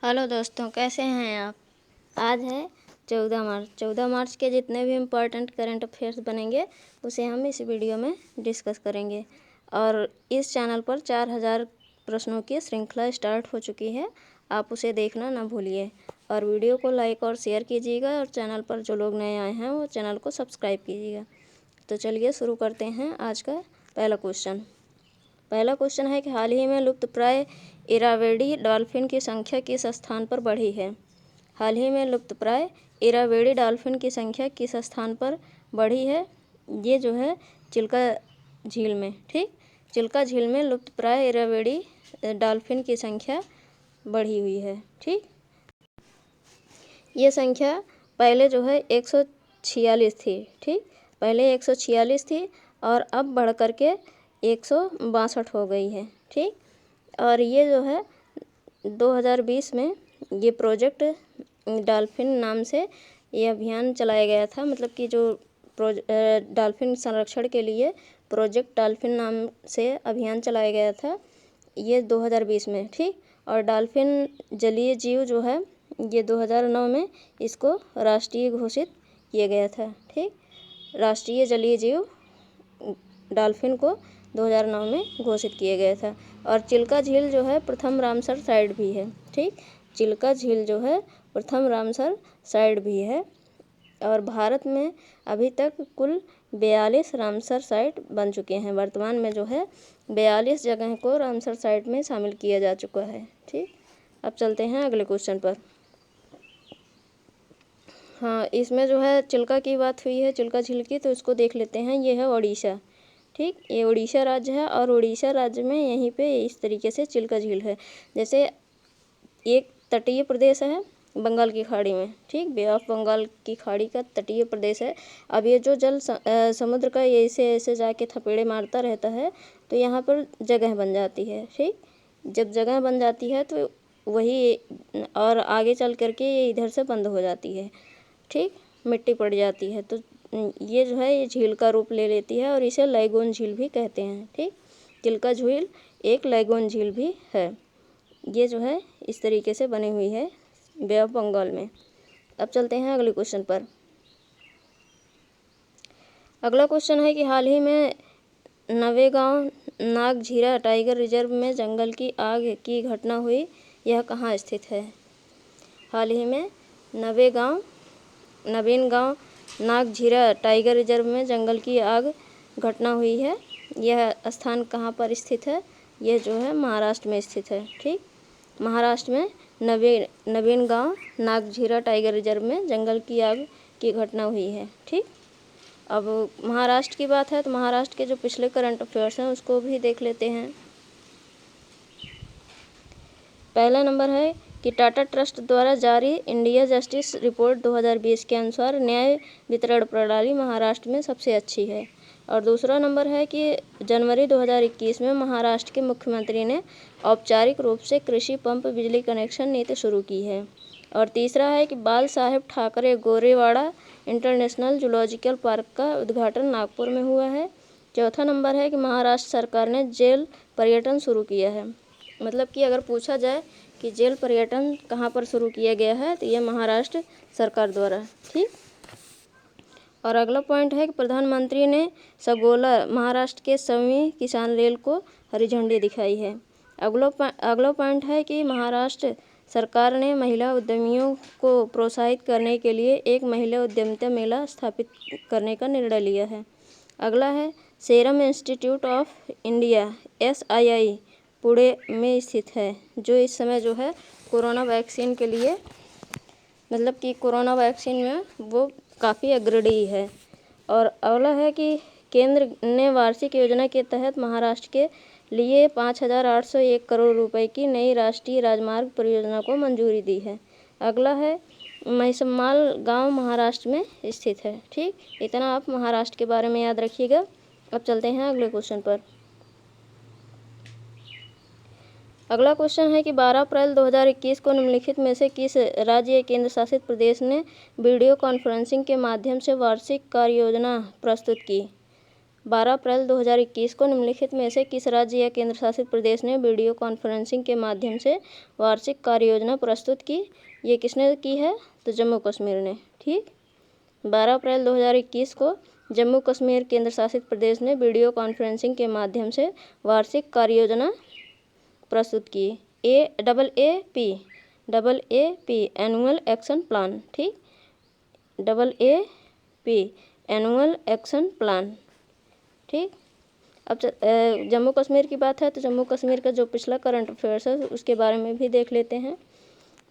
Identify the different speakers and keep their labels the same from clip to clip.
Speaker 1: Hello दोस्तों, कैसे हैं आप। आज है 14 मार्च। 14 मार्च के जितने भी इम्पोर्टेंट करंट अफेयर्स बनेंगे उसे हम इस वीडियो में डिस्कस करेंगे। और इस चैनल पर 4000 प्रश्नों की श्रृंखला स्टार्ट हो चुकी है, आप उसे देखना ना भूलिए। और वीडियो को लाइक और शेयर कीजिएगा और चैनल पर जो लोग नए आए हैं वो चैनल को सब्सक्राइब कीजिएगा। तो चलिए शुरू करते हैं आज का पहला क्वेश्चन। पहला क्वेश्चन है कि हाल ही में लुप्तप्राय इरावेडी डॉल्फिन की संख्या किस स्थान पर बढ़ी है। हाल ही में लुप्तप्राय इरावेडी डॉल्फिन की संख्या किस स्थान पर बढ़ी है। ये जो है चिल्का झील में। ठीक, चिल्का झील में लुप्तप्राय इरावेडी डॉल्फिन की संख्या बढ़ी हुई है। ठीक, ये संख्या पहले जो है 146 थी। ठीक, पहले 146 थी और अब बढ़ कर के 162 हो गई है। ठीक, और ये जो है 2020 में ये प्रोजेक्ट डॉल्फिन नाम से ये अभियान चलाया गया था। मतलब कि जो डॉल्फिन संरक्षण के लिए प्रोजेक्ट डॉल्फिन नाम से अभियान चलाया गया था ये 2020 में। ठीक, और डॉल्फिन जलीय जीव जो है ये 2009 में इसको राष्ट्रीय घोषित किया गया था। ठीक, राष्ट्रीय जलीय जीव डॉल्फिन को 2009 में घोषित किया गया था। और चिल्का झील जो है प्रथम रामसर साइट भी है। ठीक, चिल्का झील जो है प्रथम रामसर साइट भी है। और भारत में अभी तक कुल 42 रामसर साइट बन चुके हैं। वर्तमान में जो है 42 जगह को रामसर साइट में शामिल किया जा चुका है। ठीक, अब चलते हैं अगले क्वेश्चन पर। हाँ, इसमें जो है चिल्का की बात हुई है, चिल्का झील की, तो इसको देख लेते हैं। ये है उड़ीसा। ठीक, ये उड़ीसा राज्य है और उड़ीसा राज्य में यहीं पे इस तरीके से चिल्का झील है। जैसे एक तटीय प्रदेश है बंगाल की खाड़ी में। ठीक, बे ऑफ बंगाल की खाड़ी का तटीय प्रदेश है। अब ये जो जल समुद्र का ऐसे ऐसे जाके थपेड़े मारता रहता है तो यहाँ पर जगह बन जाती है। ठीक, जब जगह बन जाती है तो वही और आगे चल करके ये इधर से बंद हो जाती है। ठीक, मिट्टी पड़ जाती है तो ये जो है ये झील का रूप ले लेती है और इसे लैगून झील भी कहते हैं। ठीक, चिल्का झील एक लैगून झील भी है। ये जो है इस तरीके से बनी हुई है बे ऑफ बंगाल में। अब चलते हैं अगले क्वेश्चन पर। अगला क्वेश्चन है कि हाल ही में नवेगांव नागझीरा टाइगर रिजर्व में जंगल की आग की घटना हुई, यह कहाँ स्थित है। हाल ही में नवीन गांव नागझीरा टाइगर रिजर्व में जंगल की आग घटना हुई है, यह स्थान कहाँ पर स्थित है। यह जो है महाराष्ट्र में स्थित है। ठीक, महाराष्ट्र में नवीन गांव नागझीरा टाइगर रिजर्व में जंगल की आग की घटना हुई है। ठीक, अब महाराष्ट्र की बात है तो महाराष्ट्र के जो पिछले करंट अफेयर्स हैं उसको भी देख लेते हैं। पहला नंबर है कि टाटा ट्रस्ट द्वारा जारी इंडिया जस्टिस रिपोर्ट 2020 के अनुसार न्याय वितरण प्रणाली महाराष्ट्र में सबसे अच्छी है। और दूसरा नंबर है कि जनवरी 2021 में महाराष्ट्र के मुख्यमंत्री ने औपचारिक रूप से कृषि पंप बिजली कनेक्शन नीति शुरू की है। और तीसरा है कि Bal Saheb Thackeray Gorewada international zoological park का उद्घाटन नागपुर में हुआ है। चौथा नंबर है कि महाराष्ट्र सरकार ने जेल पर्यटन शुरू किया है। मतलब कि अगर पूछा जाए कि जेल पर्यटन कहाँ पर शुरू किया गया है तो ये महाराष्ट्र सरकार द्वारा। ठीक, और अगला पॉइंट है कि प्रधानमंत्री ने सगोला महाराष्ट्र के 7वीं किसान रेल को हरी झंडी दिखाई है। अगला पॉइंट है कि महाराष्ट्र सरकार ने महिला उद्यमियों को प्रोत्साहित करने के लिए एक महिला उद्यमिता मेला स्थापित करने का निर्णय लिया है। अगला है serum institute of India SII Pune में स्थित है, जो इस समय जो है कोरोना वैक्सीन के लिए, मतलब कि कोरोना वैक्सीन में वो काफ़ी अग्रणी है। और अगला है कि केंद्र ने वार्षिक योजना के तहत महाराष्ट्र के लिए 5,801 करोड़ रुपए की नई राष्ट्रीय राजमार्ग परियोजना को मंजूरी दी है। अगला है महिसमाल गांव महाराष्ट्र में स्थित है। ठीक, इतना आप महाराष्ट्र के बारे में याद रखिएगा। अब चलते हैं अगले क्वेश्चन पर। अगला क्वेश्चन है कि 12 अप्रैल 2021 को निम्नलिखित में से किस राज्य या केंद्र शासित प्रदेश ने वीडियो कॉन्फ्रेंसिंग के माध्यम से वार्षिक कार्य योजना प्रस्तुत की। 12 अप्रैल 2021 को निम्नलिखित में से किस राज्य या केंद्र शासित प्रदेश ने वीडियो कॉन्फ्रेंसिंग के माध्यम से वार्षिक कार्य योजना प्रस्तुत की? ये किसने की है? तो जम्मू कश्मीर ने। ठीक, 12 अप्रैल 2021 को जम्मू कश्मीर केंद्र शासित प्रदेश ने वीडियो कॉन्फ्रेंसिंग के माध्यम से वार्षिक कार्य योजना प्रस्तुत की। AAP annual action plan. ठीक, AAP एनुअल एक्शन प्लान। ठीक, अब जम्मू कश्मीर की बात है तो जम्मू कश्मीर का जो पिछला करंट अफेयर्स है उसके बारे में भी देख लेते हैं।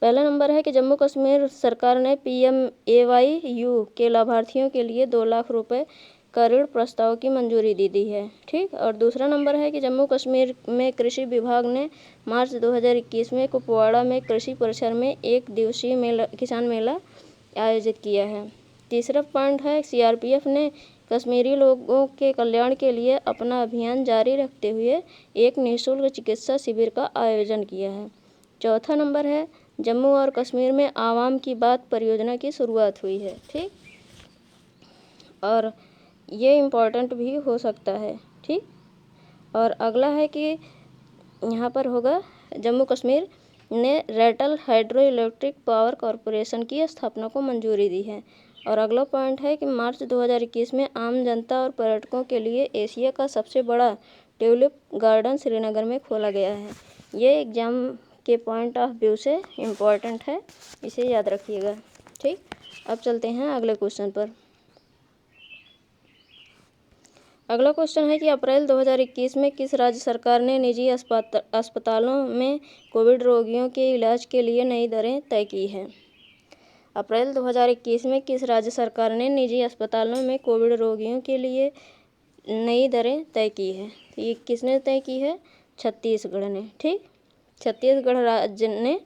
Speaker 1: पहला नंबर है कि जम्मू कश्मीर सरकार ने PMAYU के लाभार्थियों के लिए 2 लाख रुपए का ऋण प्रस्ताव की मंजूरी दे दी है। ठीक, और दूसरा नंबर है कि जम्मू कश्मीर में कृषि विभाग ने मार्च 2021 में कुपवाड़ा में कृषि परिसर में 1 दिवसीय किसान मेला आयोजित किया है। तीसरा पॉइंट है CRPF ने कश्मीरी लोगों के कल्याण के लिए अपना अभियान जारी रखते हुए एक निःशुल्क चिकित्सा शिविर का आयोजन किया है। चौथा नंबर है जम्मू और कश्मीर में आवाम की बात परियोजना की शुरुआत हुई है। ठीक, और ये इम्पोर्टेंट भी हो सकता है। ठीक, और अगला है कि यहाँ पर होगा जम्मू कश्मीर ने Ratle hydro electric power corporation की स्थापना को मंजूरी दी है। और अगला पॉइंट है कि मार्च 2021 में आम जनता और पर्यटकों के लिए एशिया का सबसे बड़ा ट्यूलिप गार्डन श्रीनगर में खोला गया है। ये एग्ज़ाम के पॉइंट ऑफ व्यू से इम्पॉर्टेंट है, इसे याद रखिएगा। ठीक, अब चलते हैं अगले क्वेश्चन पर। अगला क्वेश्चन है कि अप्रैल 2021 में किस राज्य सरकार ने निजी अस्पतालों में कोविड रोगियों के इलाज के लिए नई दरें तय की हैं? अप्रैल 2021 में किस राज्य सरकार ने निजी अस्पतालों में कोविड रोगियों के लिए नई दरें तय की है? तो ये किसने तय की है? छत्तीसगढ़ ने। ठीक, छत्तीसगढ़ राज्य ने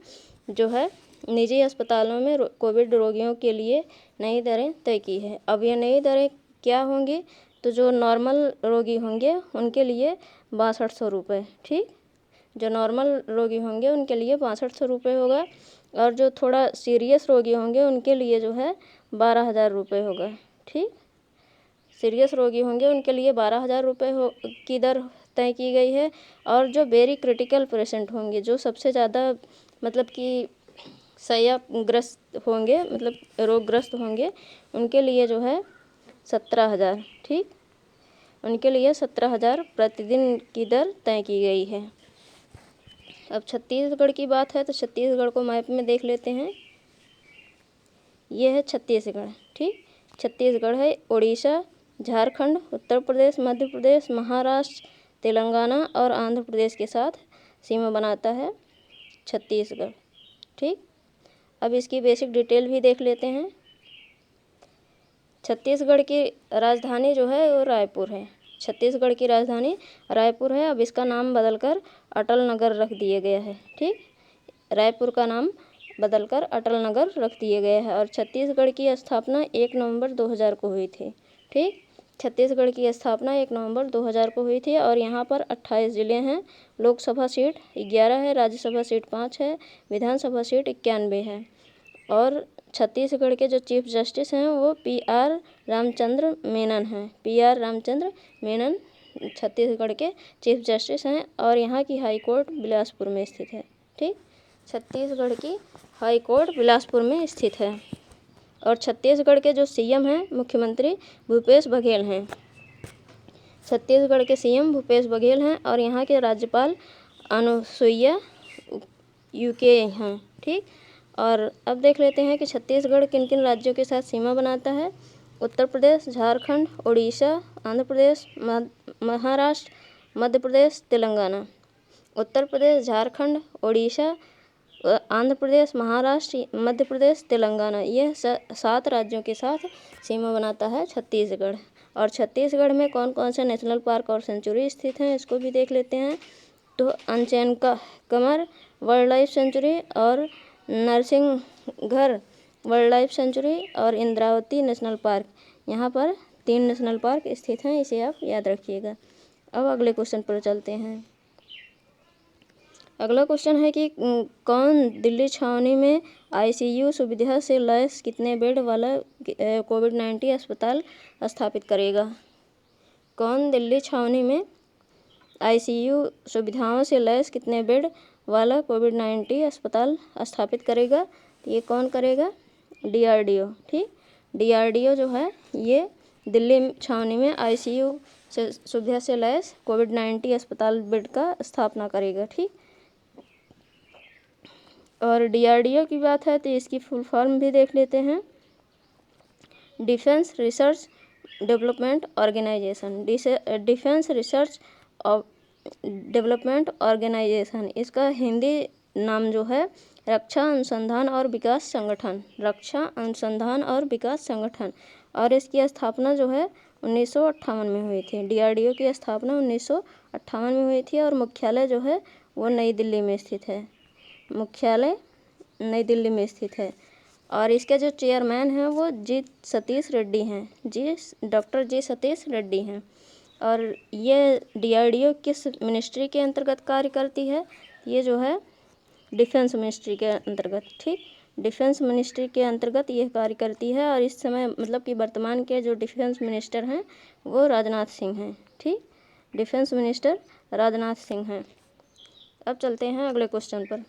Speaker 1: जो है निजी अस्पतालों में कोविड रोगियों के लिए नई दरें तय की है। अब ये नई दरें क्या होंगी? तो जो नॉर्मल रोगी होंगे उनके लिए 6200 रुपये। ठीक, जो नॉर्मल रोगी होंगे उनके लिए 6200 रुपये होगा, और जो थोड़ा सीरियस रोगी होंगे उनके लिए जो है 12,000 रुपये होगा। ठीक, सीरियस रोगी होंगे उनके लिए 12,000 रुपये की दर तय की गई है। और जो वेरी क्रिटिकल पेशेंट होंगे, जो सबसे ज़्यादा मतलब कि शय्याग्रस्त होंगे, मतलब रोगग्रस्त होंगे, उनके लिए जो है 17,000। ठीक, उनके लिए 17,000 प्रतिदिन की दर तय की गई है। अब छत्तीसगढ़ की बात है तो छत्तीसगढ़ को मैप में देख लेते हैं। ये है छत्तीसगढ़। ठीक, छत्तीसगढ़ है उड़ीसा, झारखंड, उत्तर प्रदेश, मध्य प्रदेश, महाराष्ट्र, तेलंगाना और आंध्र प्रदेश के साथ सीमा बनाता है छत्तीसगढ़। ठीक, अब इसकी बेसिक डिटेल भी देख लेते हैं। छत्तीसगढ़ की राजधानी जो है वो रायपुर है। छत्तीसगढ़ की राजधानी रायपुर है। अब इसका नाम बदलकर अटल नगर रख दिया गया है। ठीक, रायपुर का नाम बदलकर अटल नगर रख दिया गया है। और छत्तीसगढ़ की स्थापना 1 नवंबर 2000 को हुई थी। ठीक, छत्तीसगढ़ की स्थापना 1 नवंबर 2000 को हुई थी। और यहाँ पर 28 ज़िले हैं। लोकसभा सीट 11 है, राज्यसभा सीट 5 है, विधानसभा सीट 91 है। और छत्तीसगढ़ के जो चीफ जस्टिस हैं वो PR रामचंद्र मेनन हैं। PR रामचंद्र मेनन छत्तीसगढ़ के चीफ जस्टिस हैं। और यहाँ की हाई कोर्ट बिलासपुर में स्थित है। ठीक, छत्तीसगढ़ की हाई कोर्ट बिलासपुर में स्थित है। और छत्तीसगढ़ के जो CM हैं, मुख्यमंत्री भूपेश बघेल हैं। छत्तीसगढ़ के CM भूपेश बघेल हैं। और यहाँ के राज्यपाल अनुसुईया उइके हैं। ठीक, और अब देख लेते हैं कि छत्तीसगढ़ किन किन राज्यों के साथ सीमा बनाता है। उत्तर प्रदेश, झारखंड, उड़ीसा, आंध्र प्रदेश, महाराष्ट्र, मध्य प्रदेश, तेलंगाना। उत्तर प्रदेश, झारखंड, उड़ीसा, आंध्र प्रदेश, महाराष्ट्र, मध्य प्रदेश, तेलंगाना, यह 7 राज्यों के साथ सीमा बनाता है छत्तीसगढ़। और छत्तीसगढ़ में कौन कौन से नेशनल पार्क और सेंचुरी स्थित हैं इसको भी देख लेते हैं। तो अनचैन का कमर वाइल्ड लाइफ सेंचुरी, और नरसिंहघर वाइल्ड लाइफ सेंचुरी, और इंद्रावती नेशनल पार्क, यहाँ पर 3 नेशनल पार्क स्थित हैं, इसे आप याद रखिएगा। अब अगले क्वेश्चन पर चलते हैं। अगला क्वेश्चन है कि कौन दिल्ली छावनी में ICU सुविधा से लैस कितने बेड वाला COVID-19 अस्पताल स्थापित करेगा? कौन दिल्ली छावनी में ICU सुविधाओं से लैस कितने बेड वाला कोविड-19 अस्पताल स्थापित करेगा? तो ये कौन करेगा? DRDO। ठीक, DRDO जो है ये दिल्ली छावनी में ICU से सुविधा से लैस कोविड-19 अस्पताल बेड का स्थापना करेगा। ठीक, और DRDO की बात है तो इसकी फुल फॉर्म भी देख लेते हैं। Defence research development organisation. Defence research development organisation, इसका हिंदी नाम जो है रक्षा अनुसंधान और विकास संगठन। रक्षा अनुसंधान और विकास संगठन, और इसकी स्थापना जो है 1958 में हुई थी। DRDO की स्थापना 1958 में हुई थी और मुख्यालय जो है वो नई दिल्ली में स्थित है। मुख्यालय नई दिल्ली में स्थित है। और इसके जो चेयरमैन हैं वो सतीश रेड्डी हैं। डॉक्टर जी सतीश रेड्डी हैं। और ये DRDO किस मिनिस्ट्री के अंतर्गत कार्य करती है? ये जो है डिफेंस मिनिस्ट्री के अंतर्गत। ठीक, डिफेंस मिनिस्ट्री के अंतर्गत ये कार्य करती है। और इस समय मतलब कि वर्तमान के जो डिफेंस मिनिस्टर हैं वो राजनाथ सिंह हैं। ठीक, डिफेंस मिनिस्टर राजनाथ सिंह हैं। अब चलते हैं अगले क्वेश्चन पर।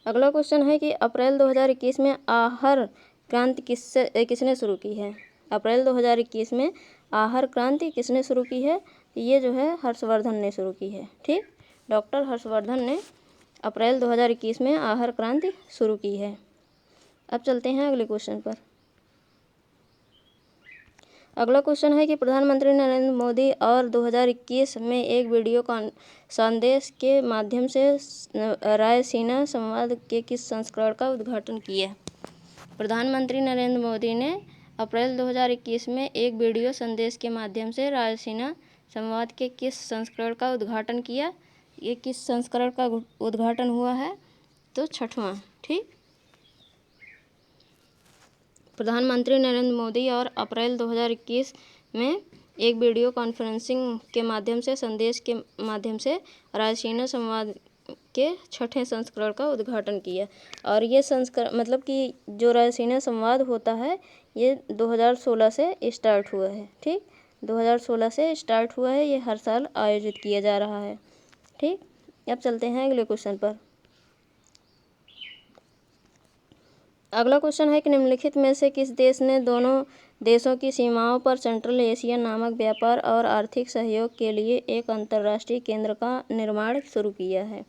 Speaker 1: अगला क्वेश्चन है कि अप्रैल 2021 में आहार क्रांति किसने शुरू की है? अप्रैल 2021 में आहार क्रांति किसने शुरू की है? ये जो है हर्षवर्धन ने शुरू की है। ठीक, डॉक्टर हर्षवर्धन ने अप्रैल 2021 में आहार क्रांति शुरू की है। अब चलते हैं अगले क्वेश्चन पर। अगला क्वेश्चन है कि प्रधानमंत्री नरेंद्र मोदी और 2021 में एक वीडियो संदेश के माध्यम से रायसीना संवाद के किस संस्करण का उद्घाटन किया? प्रधानमंत्री नरेंद्र मोदी ने अप्रैल 2021 में एक वीडियो संदेश के माध्यम से रायसीना संवाद के किस संस्करण का उद्घाटन किया? ये किस संस्करण का उद्घाटन हुआ है? तो 6वां। ठीक, प्रधानमंत्री नरेंद्र मोदी और अप्रैल 2021 में एक वीडियो कॉन्फ्रेंसिंग के माध्यम से संदेश के माध्यम से रायसीना संवाद के 6ठे संस्करण का उद्घाटन किया। और ये संस्करण मतलब कि जो रायसीना संवाद होता है ये 2016 से स्टार्ट हुआ है। ठीक, 2016 से स्टार्ट हुआ है। ये हर साल आयोजित किया जा रहा है। ठीक, अब चलते हैं अगले क्वेश्चन पर। अगला क्वेश्चन है कि निम्नलिखित में से किस देश ने दोनों देशों की सीमाओं पर सेंट्रल एशिया नामक व्यापार और आर्थिक सहयोग के लिए एक अंतर्राष्ट्रीय केंद्र का निर्माण शुरू किया है?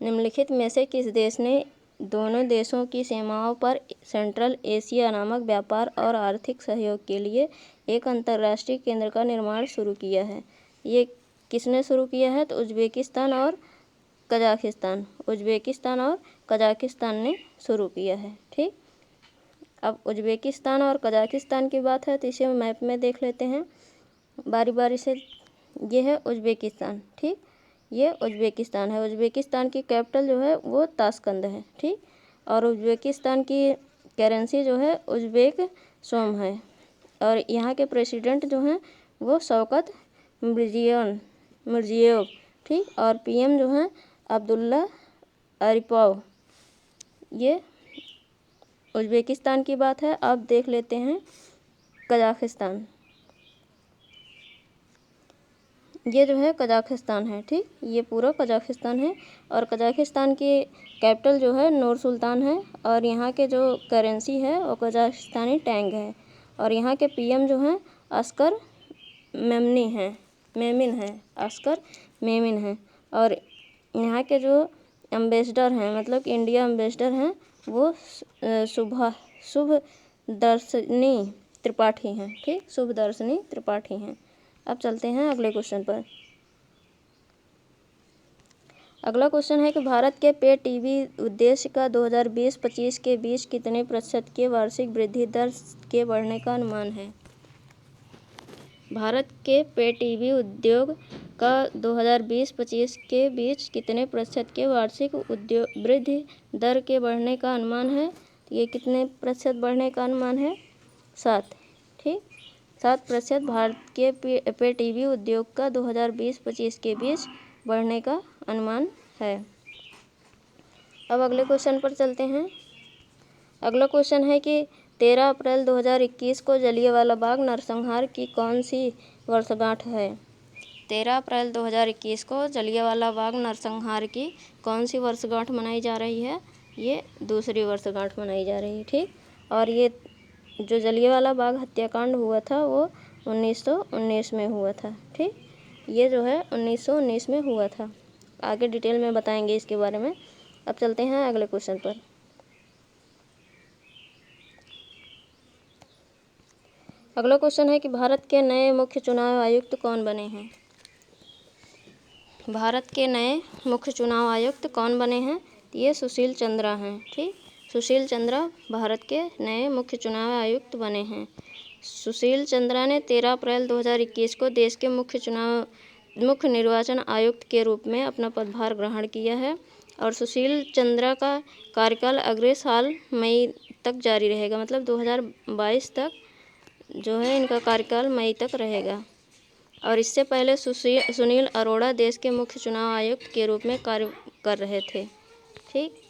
Speaker 1: निम्नलिखित में से किस देश ने दोनों देशों की सीमाओं पर सेंट्रल एशिया नामक व्यापार और आर्थिक सहयोग के लिए एक अंतर्राष्ट्रीय केंद्र का निर्माण शुरू किया है? ये किसने शुरू किया है? तो उज्बेकिस्तान और कजाकिस्तान ने शुरू किया है। ठीक, अब उज्बेकिस्तान और कजाकिस्तान की बात है तो इसे मैप में देख लेते हैं बारी बारी से। ये है उज्बेकिस्तान। ठीक, ये उज्बेकिस्तान है। उज्बेकिस्तान की कैपिटल जो है वो ताशकंद है। ठीक, और उज्बेकिस्तान की करेंसी जो है उज्बेक सोम है। और यहाँ के प्रेसिडेंट जो हैं वो शौकत मिर्जियोयेव। ठीक, और PM जो हैं अब्दुल्ला अरिपोव। ये उज्बेकिस्तान की बात है। अब देख लेते हैं कजाकिस्तान। ये जो है कजाकिस्तान है। ठीक, ये पूरा कजाकिस्तान है। और कजाकिस्तान की कैपिटल जो है नूर सुल्तान है। और यहाँ के जो करेंसी है वो कजाकिस्तानी टैंग है। और यहाँ के PM जो हैं अस्कर मेमिन है। अस्कर मेमिन है। और यहाँ के जो एम्बेसडर हैं मतलब कि इंडिया एम्बेसडर हैं वो शुभदर्शनी त्रिपाठी हैं। ठीक, शुभदर्शनी त्रिपाठी हैं। अब चलते हैं अगले क्वेश्चन पर। अगला क्वेश्चन है कि भारत के पे टीवी उद्देश्य का 2020-25 के बीच कितने % के वार्षिक वृद्धि दर के बढ़ने का अनुमान है? भारत के पे टीवी उद्योग का 2020-25 के बीच कितने % के वार्षिक वृद्धि दर के बढ़ने का अनुमान है? ये कितने % बढ़ने का अनुमान है? 7। ठीक, 7% भारत के पे टीवी उद्योग का 2020-25 के बीच बढ़ने का अनुमान है। अब अगले क्वेश्चन पर चलते हैं। अगला क्वेश्चन है कि 13 अप्रैल 2021 को जलियांवाला बाग नरसंहार की कौन सी वर्षगांठ है? 13 अप्रैल 2021 को जलियांवाला बाग नरसंहार की कौन सी वर्षगांठ मनाई जा रही है? ये दूसरी वर्षगांठ मनाई जा रही है, ठीक। और ये जो जलियांवाला बाग हत्याकांड हुआ था वो 1919 में हुआ था, ठीक। ये जो है 1919 में हुआ था। आगे डिटेल में बताएंगे इसके बारे में। अब चलते हैं अगले क्वेश्चन पर। अगला क्वेश्चन है कि भारत के नए मुख्य चुनाव आयुक्त कौन बने हैं? भारत के नए मुख्य चुनाव आयुक्त कौन बने हैं? ये सुशील चंद्रा हैं, ठीक। सुशील चंद्रा भारत के नए मुख्य चुनाव आयुक्त बने हैं। सुशील चंद्रा ने 13 अप्रैल 2021 को देश के मुख्य निर्वाचन आयुक्त के रूप में अपना पदभार ग्रहण किया है। और सुशील चंद्रा का कार्यकाल अगले साल मई तक जारी रहेगा, मतलब 2022 तक जो है इनका कार्यकाल मई तक रहेगा। और इससे पहले सुनील अरोड़ा देश के मुख्य चुनाव आयुक्त के रूप में कार्य कर रहे थे, ठीक।